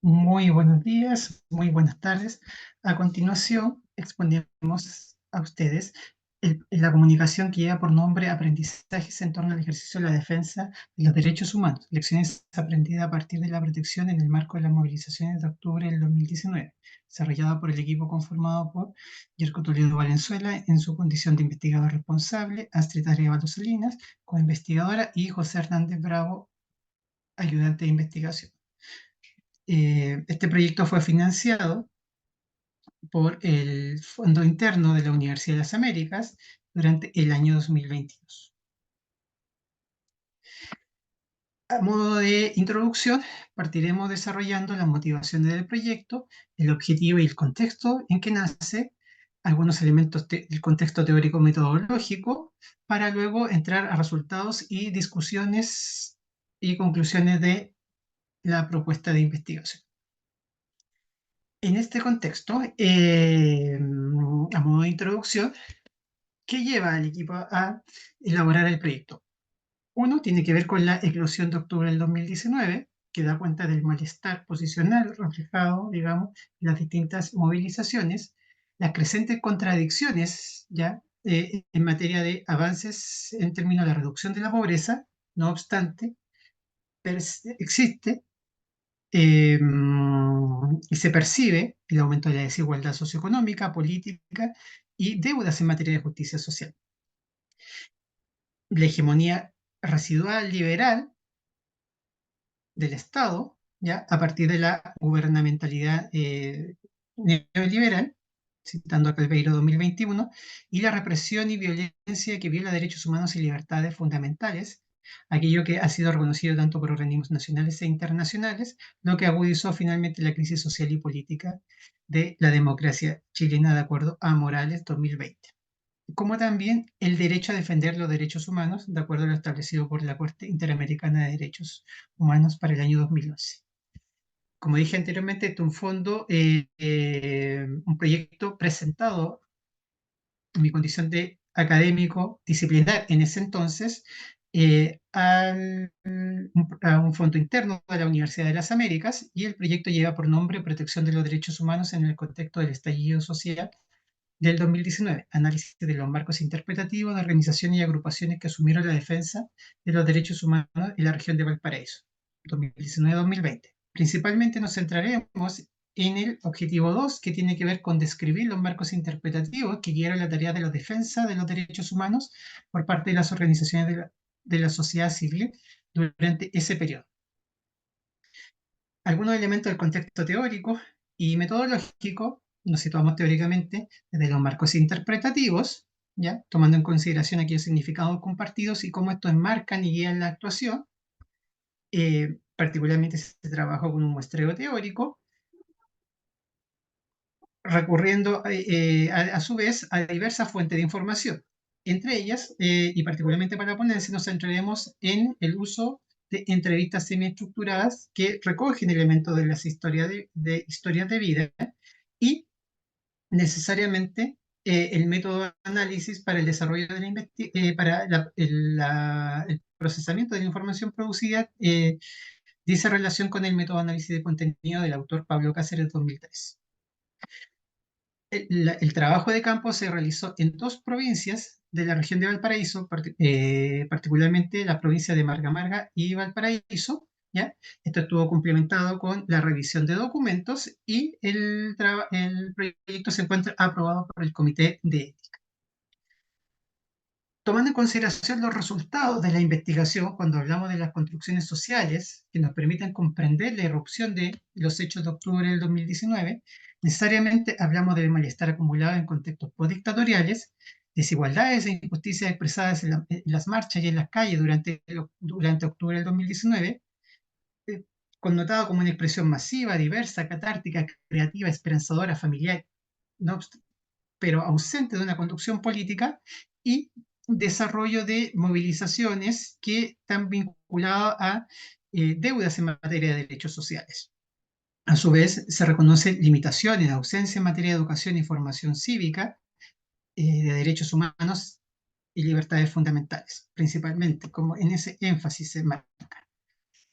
Muy buenos días, muy buenas tardes. A continuación, exponemos a ustedes la comunicación que lleva por nombre Aprendizajes en torno al ejercicio de la defensa de los derechos humanos, lecciones aprendidas a partir de la protección en el marco de las movilizaciones de octubre del 2019, desarrollada por el equipo conformado por Yerko Toledo Valenzuela en su condición de investigador responsable, Astrid Arevalo Salinas como investigadora y José Hernández Bravo, ayudante de investigación. Este proyecto fue financiado por el Fondo Interno de la Universidad de las Américas durante el año 2022. A modo de introducción, partiremos desarrollando las motivaciones del proyecto, el objetivo y el contexto en que nace, algunos elementos del contexto teórico-metodológico, para luego entrar a resultados y discusiones y conclusiones de la propuesta de investigación. En este contexto, a modo de introducción, ¿qué lleva al equipo a elaborar el proyecto? Uno tiene que ver con la eclosión de octubre del 2019, que da cuenta del malestar posicional reflejado, digamos, en las distintas movilizaciones, las crecientes contradicciones ya en materia de avances en términos de reducción de la pobreza. No obstante, existe y se percibe el aumento de la desigualdad socioeconómica, política y deudas en materia de justicia social. La hegemonía residual liberal del Estado, ¿ya? A partir de la gubernamentalidad neoliberal, citando a Calveiro 2021, y la represión y violencia que viola derechos humanos y libertades fundamentales, aquello que ha sido reconocido tanto por organismos nacionales e internacionales, lo que agudizó finalmente la crisis social y política de la democracia chilena, de acuerdo a Morales 2020, como también el derecho a defender los derechos humanos, de acuerdo a lo establecido por la Corte Interamericana de Derechos Humanos para el año 2011. Como dije anteriormente, este es un proyecto presentado en mi condición de académico disciplinar en ese entonces a un fondo interno de la Universidad de las Américas, y el proyecto lleva por nombre Protección de los Derechos Humanos en el contexto del estallido social del 2019, análisis de los marcos interpretativos de organizaciones y agrupaciones que asumieron la defensa de los derechos humanos en la región de Valparaíso, 2019-2020. Principalmente nos centraremos en el objetivo 2, que tiene que ver con describir los marcos interpretativos que guiaron la tarea de la defensa de los derechos humanos por parte de las organizaciones de la sociedad civil durante ese periodo. Algunos elementos del contexto teórico y metodológico. Nos situamos teóricamente desde los marcos interpretativos, ¿ya? Tomando en consideración aquellos significados compartidos y cómo estos enmarcan y guían la actuación. Particularmente se trabajó con un muestreo teórico, recurriendo a su vez a diversas fuentes de información. Entre ellas, y particularmente para la ponencia, nos centraremos en el uso de entrevistas semiestructuradas que recogen elementos de las historias de vida y necesariamente el método de análisis para el desarrollo de para el procesamiento de la información producida dice relación con el método de análisis de contenido del autor Pablo Cáceres 2003. El trabajo de campo se realizó en dos provincias de la región de Valparaíso, particularmente la provincia de Marga Marga y Valparaíso, ¿ya? Esto estuvo complementado con la revisión de documentos y el proyecto se encuentra aprobado por el Comité de Ética. Tomando en consideración los resultados de la investigación, cuando hablamos de las construcciones sociales que nos permiten comprender la irrupción de los hechos de octubre del 2019, necesariamente hablamos del malestar acumulado en contextos postdictatoriales, desigualdades e injusticias expresadas en las marchas y en las calles durante octubre del 2019, eh, connotado como una expresión masiva, diversa, catártica, creativa, esperanzadora, familiar, no pero ausente de una conducción política, y desarrollo de movilizaciones que están vinculadas a deudas en materia de derechos sociales. A su vez, se reconocen limitaciones, ausencia en materia de educación y formación cívica, de derechos humanos y libertades fundamentales, principalmente, como en ese énfasis se marca.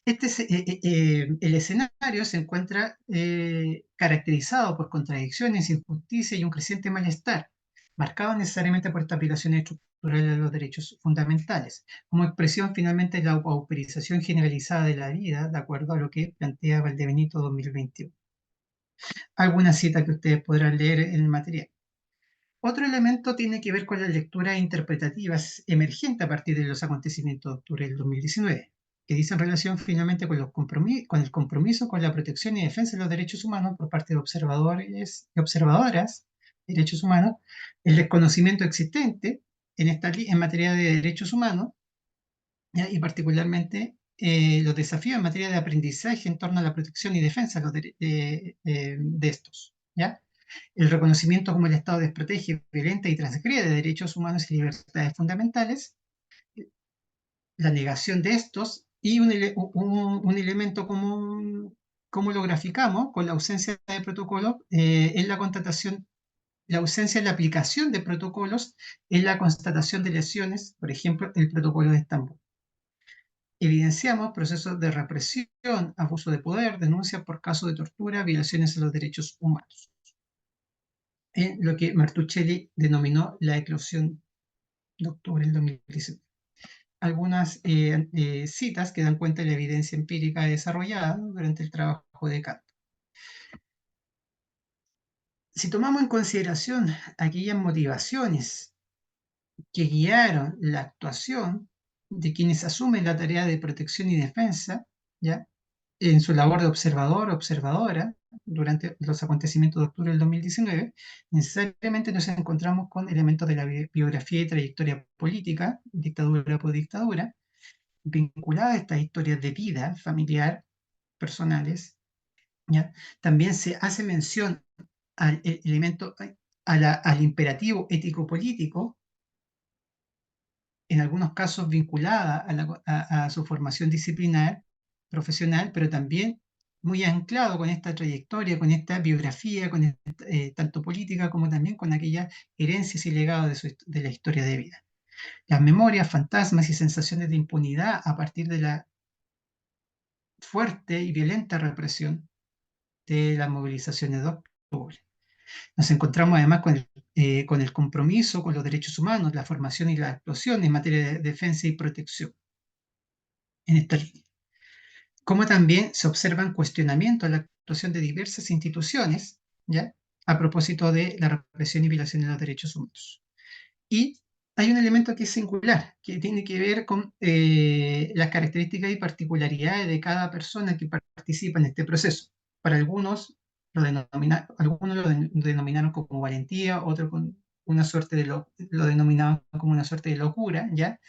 El escenario se encuentra caracterizado por contradicciones, injusticia y un creciente malestar, marcado necesariamente por esta aplicación estructural de los derechos fundamentales, como expresión finalmente de la pauperización generalizada de la vida, de acuerdo a lo que plantea Valdebenito 2021. Alguna cita que ustedes podrán leer en el material. Otro elemento tiene que ver con las lecturas interpretativas emergentes a partir de los acontecimientos de octubre del 2019, que dicen relación finalmente con, con el compromiso con la protección y defensa de los derechos humanos por parte de observadores y observadoras de derechos humanos, el desconocimiento existente en materia de derechos humanos, ¿ya? Y particularmente los desafíos en materia de aprendizaje en torno a la protección y defensa de estos, ¿ya? El reconocimiento como el Estado desprotege, violenta y transgrede derechos humanos y libertades fundamentales, la negación de estos y un elemento común, como lo graficamos, con la ausencia de protocolo en la constatación, la ausencia de la aplicación de protocolos en la constatación de lesiones, por ejemplo, el protocolo de Estambul. Evidenciamos procesos de represión, abuso de poder, denuncias por casos de tortura, violaciones a los derechos humanos, en lo que Martuchelli denominó la eclosión de octubre del 2019. Algunas citas que dan cuenta de la evidencia empírica desarrollada durante el trabajo de Kant. Si tomamos en consideración aquellas motivaciones que guiaron la actuación de quienes asumen la tarea de protección y defensa, ¿ya? En su labor de observador o observadora durante los acontecimientos de octubre del 2019, necesariamente nos encontramos con elementos de la biografía y trayectoria política, dictadura por dictadura, vinculadas a estas historias de vida familiar, personales, ¿ya? También se hace mención al elemento, al imperativo ético-político, en algunos casos vinculada a su formación disciplinar, profesional, pero también muy anclado con esta trayectoria, con esta biografía, tanto política como también con aquellas herencias y legados de la historia de vida. Las memorias, fantasmas y sensaciones de impunidad a partir de la fuerte y violenta represión de las movilizaciones de octubre. Nos encontramos además con el compromiso con los derechos humanos, la formación y la actuación en materia de defensa y protección en esta línea. Como también se observan cuestionamientos a la actuación de diversas instituciones, ¿ya? A propósito de la represión y violación de los derechos humanos. Y hay un elemento que es singular, que tiene que ver con las características y particularidades de cada persona que participa en este proceso. Para algunos lo denominaron como valentía, otros con una suerte lo denominaban como una suerte de locura, ¿ya?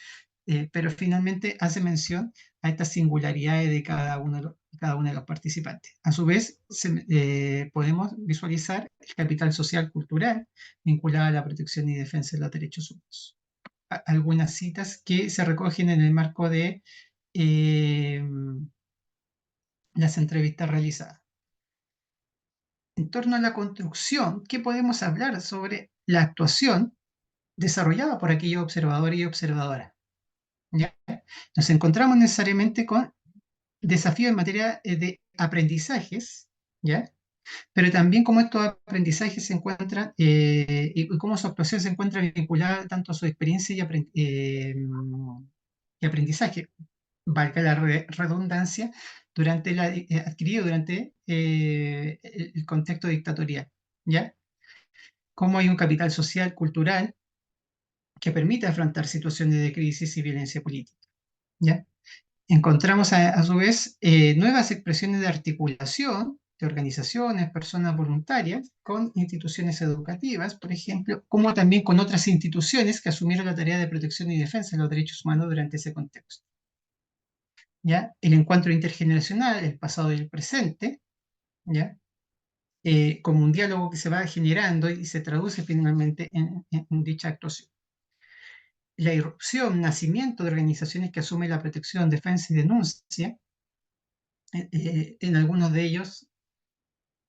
Pero finalmente hace mención a estas singularidades de cada uno de los participantes. A su vez, podemos visualizar el capital social cultural vinculado a la protección y defensa de los derechos humanos. Algunas citas que se recogen en el marco de eh, las entrevistas realizadas. En torno a la construcción, ¿qué podemos hablar sobre la actuación desarrollada por aquellos observadores y observadoras? ¿Ya? Nos encontramos necesariamente con desafíos en materia de aprendizajes, ¿ya? Pero también cómo estos aprendizajes se encuentran y cómo su actuación se encuentra vinculada tanto a su experiencia y aprendizaje, valga la redundancia, adquirido durante el contexto dictatorial, ¿ya? Cómo hay un capital social, cultural, que permite afrontar situaciones de crisis y violencia política, ¿ya? Encontramos a su vez nuevas expresiones de articulación de organizaciones, personas voluntarias con instituciones educativas, por ejemplo, como también con otras instituciones que asumieron la tarea de protección y defensa de los derechos humanos durante ese contexto. ¿Ya? El encuentro intergeneracional, el pasado y el presente, ¿ya? Como un diálogo que se va generando y se traduce finalmente en dicha actuación. La irrupción, nacimiento de organizaciones que asumen la protección, defensa y denuncia, en algunos de ellos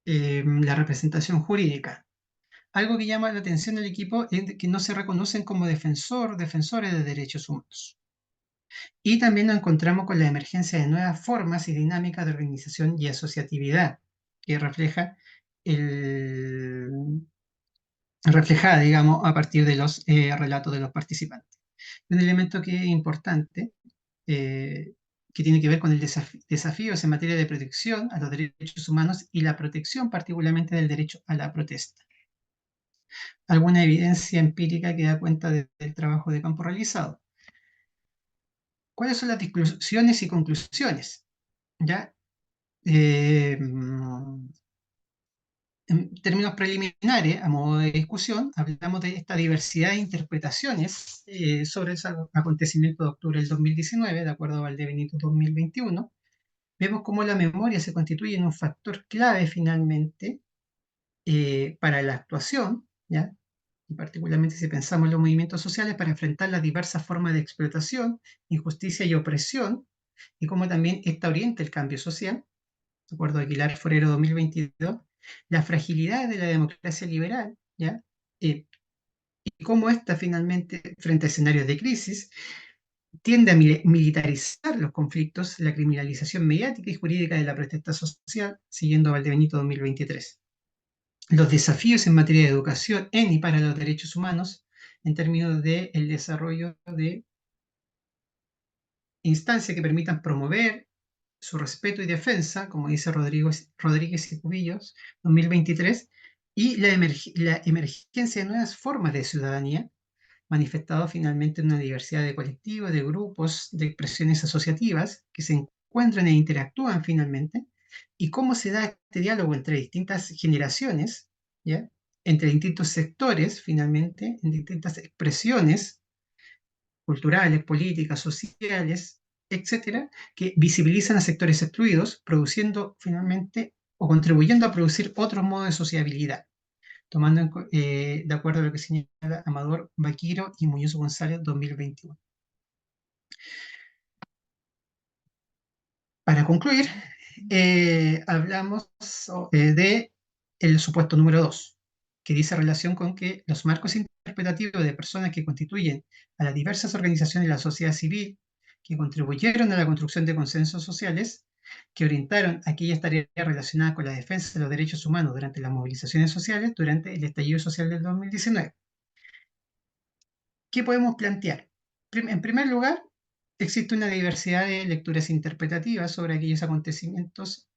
la representación jurídica. Algo que llama la atención del equipo es que no se reconocen como defensores de derechos humanos. Y también nos encontramos con la emergencia de nuevas formas y dinámicas de organización y asociatividad, que reflejada, digamos, a partir de los relatos de los participantes. Un elemento que es importante, eh, que tiene que ver con el desafíos en materia de protección a los derechos humanos y la protección particularmente del derecho a la protesta. Alguna evidencia empírica que da cuenta del trabajo de campo realizado. ¿Cuáles son las discusiones y conclusiones? ¿Ya? Eh, en términos preliminares, a modo de discusión, hablamos de esta diversidad de interpretaciones sobre ese acontecimiento de octubre del 2019, de acuerdo a Valdebenito 2021. Vemos cómo la memoria se constituye en un factor clave finalmente para la actuación, ¿ya? Y particularmente si pensamos en los movimientos sociales, para enfrentar las diversas formas de explotación, injusticia y opresión, y cómo también esta orienta el cambio social, de acuerdo a Aguilar Forero 2022, la fragilidad de la democracia liberal, ¿ya? Y cómo esta finalmente, frente a escenarios de crisis, tiende a militarizar los conflictos, la criminalización mediática y jurídica de la protesta social, siguiendo a Valdebenito 2023. Los desafíos en materia de educación en y para los derechos humanos, en términos del desarrollo de instancias que permitan promover su respeto y defensa, como dice Rodríguez y Cubillos, 2023, y la emergencia de nuevas formas de ciudadanía, manifestado finalmente en una diversidad de colectivos, de grupos, de expresiones asociativas que se encuentran e interactúan finalmente, y cómo se da este diálogo entre distintas generaciones, ¿ya? Entre distintos sectores, finalmente, en distintas expresiones culturales, políticas, sociales, etcétera, que visibilizan a sectores excluidos, produciendo finalmente o contribuyendo a producir otro modo de sociabilidad, tomando de acuerdo a lo que señala Amador Baquiro y Muñoz González 2021. Para concluir, hablamos de el supuesto número 2, que dice relación con que los marcos interpretativos de personas que constituyen a las diversas organizaciones de la sociedad civil, que contribuyeron a la construcción de consensos sociales, que orientaron aquellas tareas relacionadas con la defensa de los derechos humanos durante las movilizaciones sociales durante el estallido social del 2019. ¿Qué podemos plantear? En primer lugar, existe una diversidad de lecturas interpretativas sobre aquellos acontecimientos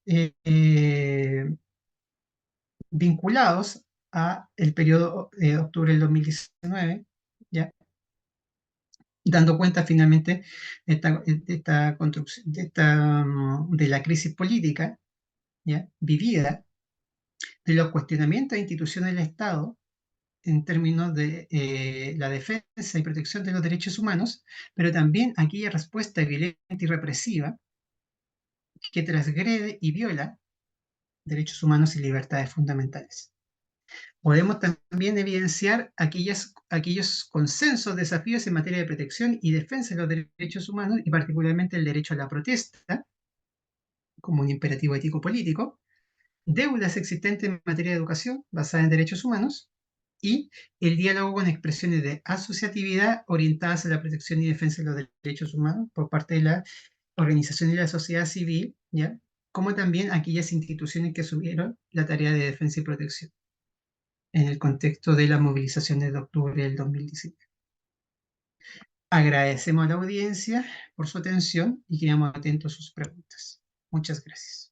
vinculados a el periodo de octubre del 2019, ¿ya? Dando cuenta finalmente de esta construcción, de la crisis política, ¿ya? Vivida, de los cuestionamientos de instituciones del Estado en términos de la defensa y protección de los derechos humanos, pero también aquella respuesta violenta y represiva que transgrede y viola derechos humanos y libertades fundamentales. Podemos también evidenciar aquellos consensos, desafíos en materia de protección y defensa de los derechos humanos, y particularmente el derecho a la protesta, como un imperativo ético-político, deudas existentes en materia de educación basada en derechos humanos, y el diálogo con expresiones de asociatividad orientadas a la protección y defensa de los derechos humanos por parte de la organización y la sociedad civil, ¿ya? Como también aquellas instituciones que asumieron la tarea de defensa y protección en el contexto de las movilizaciones de octubre del 2019. Agradecemos a la audiencia por su atención y quedamos atentos a sus preguntas. Muchas gracias.